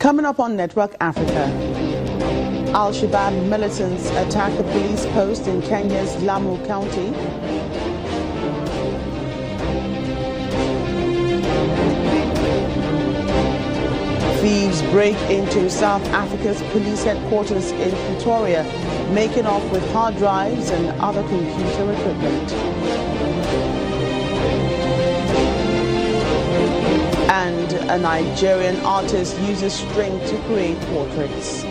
Coming up on Network Africa, Al-Shabaab militants attack a police post in Kenya's Lamu County. Thieves break into South Africa's police headquarters in Pretoria, making off with hard drives and other computer equipment. And a Nigerian artist uses string to create portraits.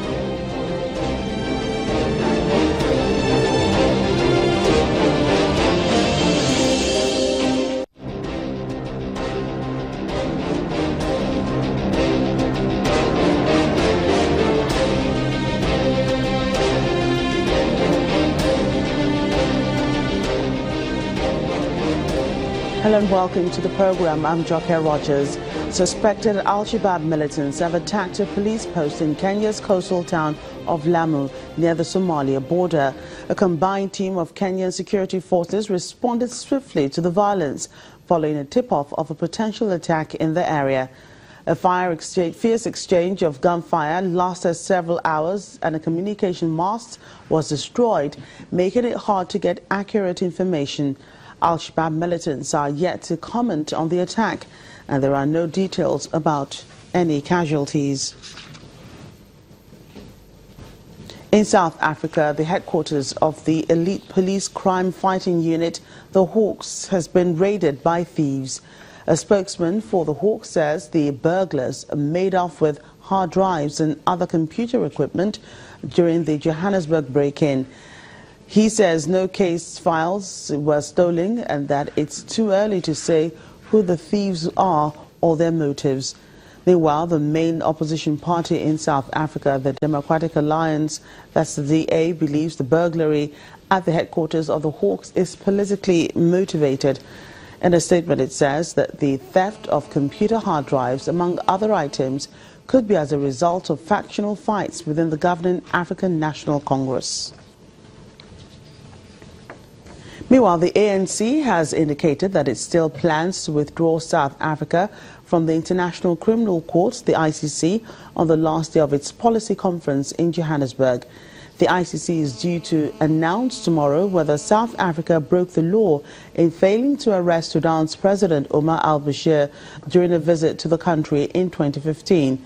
Hello and welcome to the program. I'm Joke Rogers. Suspected Al-Shabaab militants have attacked a police post in Kenya's coastal town of Lamu near the Somalia border. A combined team of Kenyan security forces responded swiftly to the violence following a tip-off of a potential attack in the area. A fierce exchange of gunfire lasted several hours and a communication mast was destroyed, making it hard to get accurate information. Al-Shabaab militants are yet to comment on the attack, and there are no details about any casualties. In South Africa, the headquarters of the elite police crime fighting unit, the Hawks, has been raided by thieves. A spokesman for the Hawks says the burglars made off with hard drives and other computer equipment during the Johannesburg break-in. He says no case files were stolen and that it's too early to say who the thieves are or their motives. Meanwhile, the main opposition party in South Africa, the Democratic Alliance, that's the DA, believes the burglary at the headquarters of the Hawks is politically motivated. In a statement, it says that the theft of computer hard drives, among other items, could be as a result of factional fights within the governing African National Congress. Meanwhile, the ANC has indicated that it still plans to withdraw South Africa from the International Criminal Court, the ICC, on the last day of its policy conference in Johannesburg. The ICC is due to announce tomorrow whether South Africa broke the law in failing to arrest Sudan's President Omar al-Bashir during a visit to the country in 2015.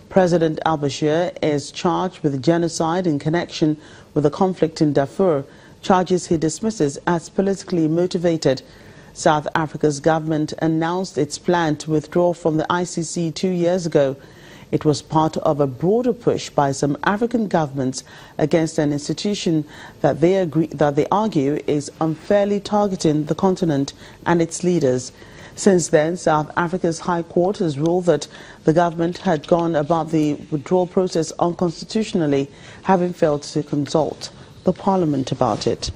President al-Bashir is charged with genocide in connection with the conflict in Darfur, charges he dismisses as politically motivated. South Africa's government announced its plan to withdraw from the ICC 2 years ago. It was part of a broader push by some African governments against an institution that they argue is unfairly targeting the continent and its leaders. Since then, South Africa's High Court has ruled that the government had gone about the withdrawal process unconstitutionally, having failed to consult the Parliament about it.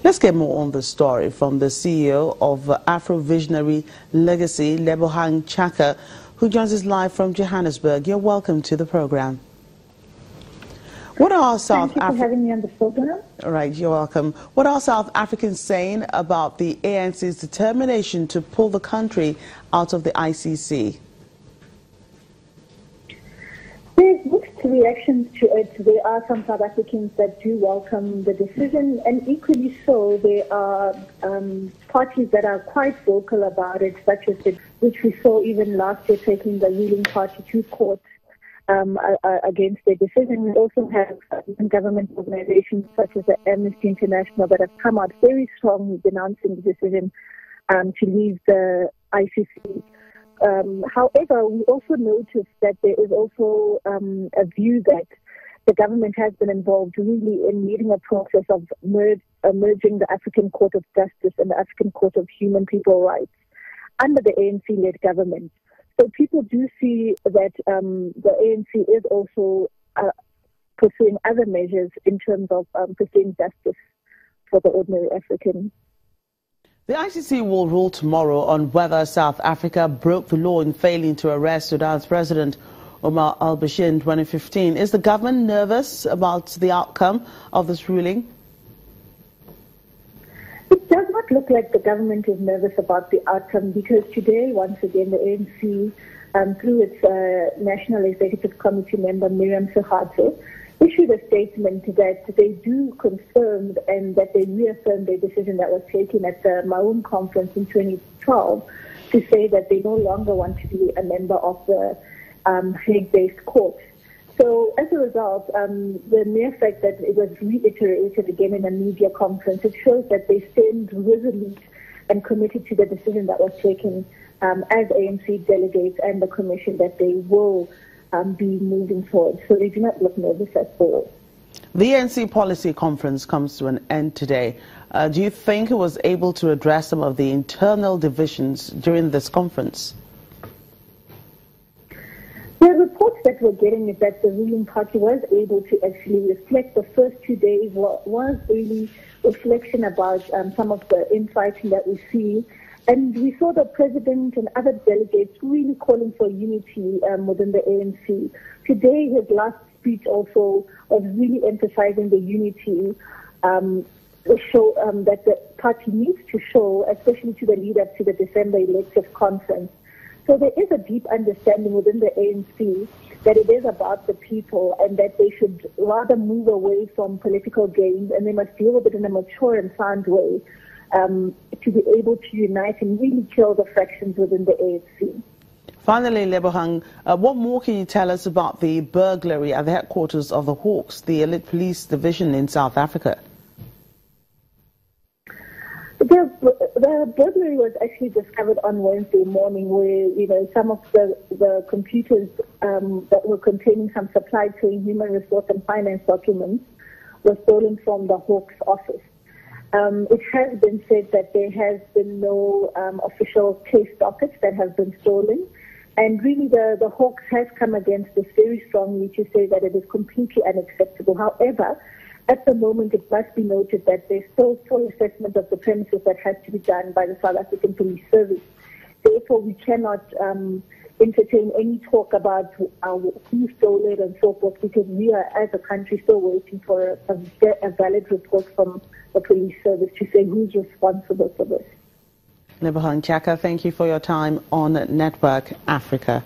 Let's get more on the story from the CEO of Afro-Visionary Legacy, Lebohang Chaka, who joins us live from Johannesburg. You're welcome to the program. What are South Thank you for having me on the program. All right, you're welcome. What are South Africans saying about the ANC's determination to pull the country out of the ICC? There's mixed reactions to it. There are some South Africans that do welcome the decision, and equally so, there are parties that are quite vocal about it, such as which we saw even last year taking the ruling party to court against their decision. We also have government organizations such as the Amnesty International that have come out very strongly denouncing the decision to leave the ICC. However, we also noticed that there is also a view that the government has been involved really in leading a process of merging the African Court of Justice and the African Court of Human People Rights under the ANC-led government. So people do see that the ANC is also pursuing other measures in terms of pursuing justice for the ordinary African. The ICC will rule tomorrow on whether South Africa broke the law in failing to arrest Sudan's President Omar al-Bashir in 2015. Is the government nervous about the outcome of this ruling? It does not look like the government is nervous about the outcome because today, once again, the ANC, through its National Executive Committee member, Miriam Suharto, issued a statement that they do confirm and that they reaffirm the decision that was taken at the Maum conference in 2012 to say that they no longer want to be a member of the Hague-based court. So as a result, the mere fact that it was reiterated again in a media conference, it shows that they stand resolute and committed to the decision that was taken as ANC delegates and the commission that they will be moving forward. So they do not look nervous at all. The ANC policy conference comes to an end today. Do you think it was able to address some of the internal divisions during this conference? The reports that we're getting is that the ruling party was able to actually reflect. The first 2 days was really reflection about some of the infighting that we see. And we saw the president and other delegates really calling for unity within the ANC. Today, his last speech also was really emphasizing the unity that the party needs to show, especially to the lead-up to the December elective conference. So there is a deep understanding within the ANC that it is about the people and that they should rather move away from political games and they must deal with it in a mature and sound way to be able to unite and really kill the fractions within the ANC. Finally, Lebohang, what more can you tell us about the burglary at the headquarters of the Hawks, the elite police division in South Africa? The burglary was actually discovered on Wednesday morning where, some of the computers that were containing some supply chain, human resource and finance documents were stolen from the Hawks office. It has been said that there has been no official case dockets that have been stolen. And really the Hawks has come against this very strongly to say that it is completely unacceptable. However, at the moment, it must be noted that there's still full assessment of the premises that has to be done by the South African Police Service. Therefore, we cannot entertain any talk about who stole it and so forth because we are, as a country, still waiting for a valid report from the police service to say who's responsible for this. Lebohang Chaka, thank you for your time on Network Africa.